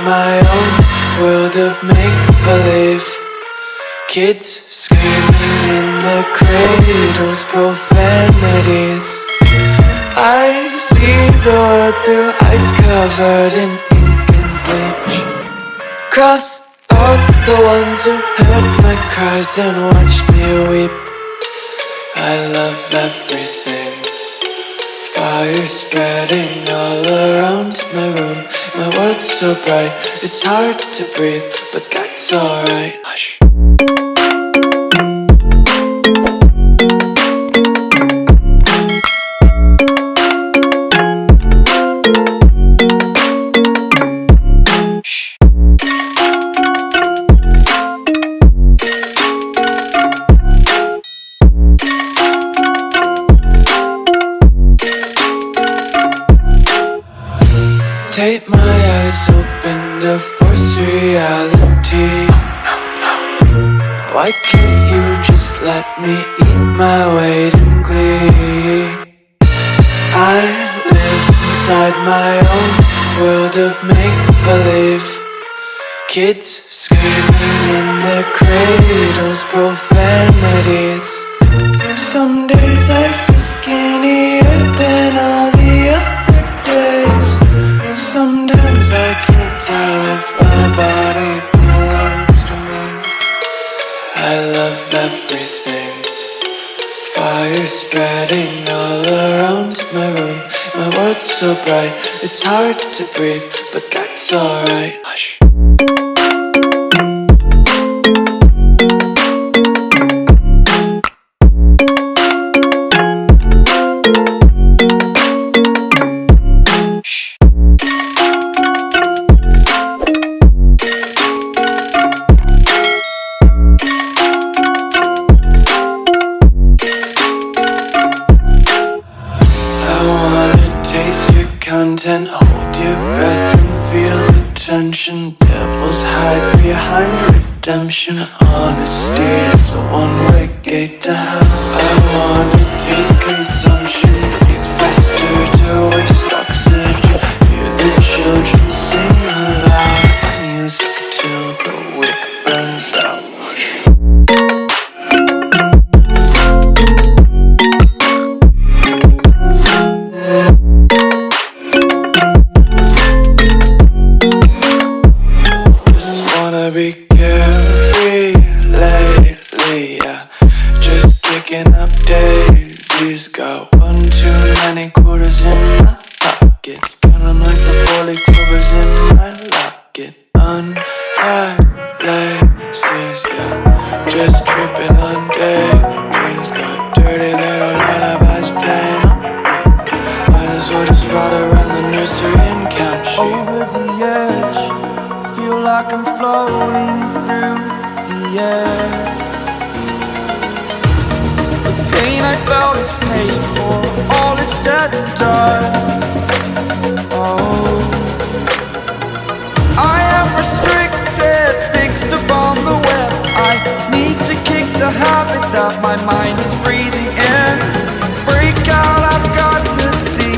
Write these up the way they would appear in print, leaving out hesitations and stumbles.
my own world of make-believe. Kids screaming in the cradles, profanities. I see the world through eyes covered in ink and bleach. Cross out the ones who heard my cries and watched me weep. I love everything. Fire spreading all around my room. My world's so bright, it's hard to breathe, but that's alright. Hush. Tape my eyes open to force reality. Why can't you just let me eat my weight in glee? I live inside my own world of make-believe. Kids screaming in their cradles, profanities. Some days I feel skinnier than all the other days. Sometimes I can't tell if my body belongs to me. I love everything. Fire spreading all around my room. My world's so bright, it's hard to breathe, but that's alright. Hush. Content, hold your breath and feel the tension. Devils hide behind redemption. Honesty is a one-way gate to hell. I wanna taste consumption, breathe faster to waste oxygen. Hear the children sing aloud. It's music till the wick burns out. Be carefree lately, yeah. Just kicking up daisies. Got one too many quarters in my pockets. Counting like the 40 clovers in my locket. Untied laces, yeah. Just tripping on daydreams. Got dirty little lullabies playing on repeat. Might as well just ride around the nursery and count sheep. Over the edge, feel like I'm floating through the air. The pain I felt is paid for, all is said and done. Oh, I am restricted, fixed upon the web. I need to kick the habit that my mind is breathing in. Break out, I've got to see.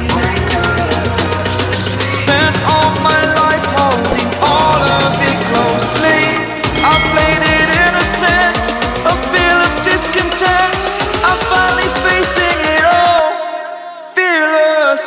Spent all my life holding all of it closely. I played it innocent, a feel of discontent. I'm finally facing it all, fearless.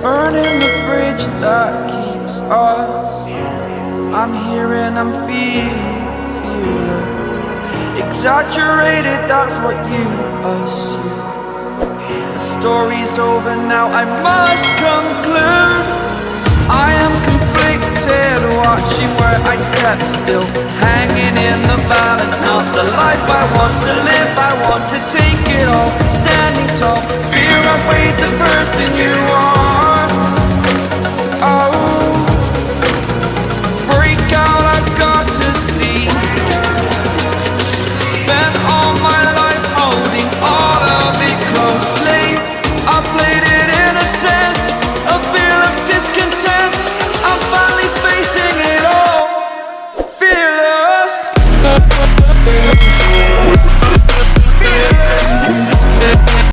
Burning the bridge that keeps us. I'm here and I'm feeling fearless. Exaggerated, that's what you assume. The story's over now, I must conclude. I am conflicted, watching where I step still, hanging in the balance. Not the life I want to live, I want to take it all. Standing tall, fear I weighed the missing you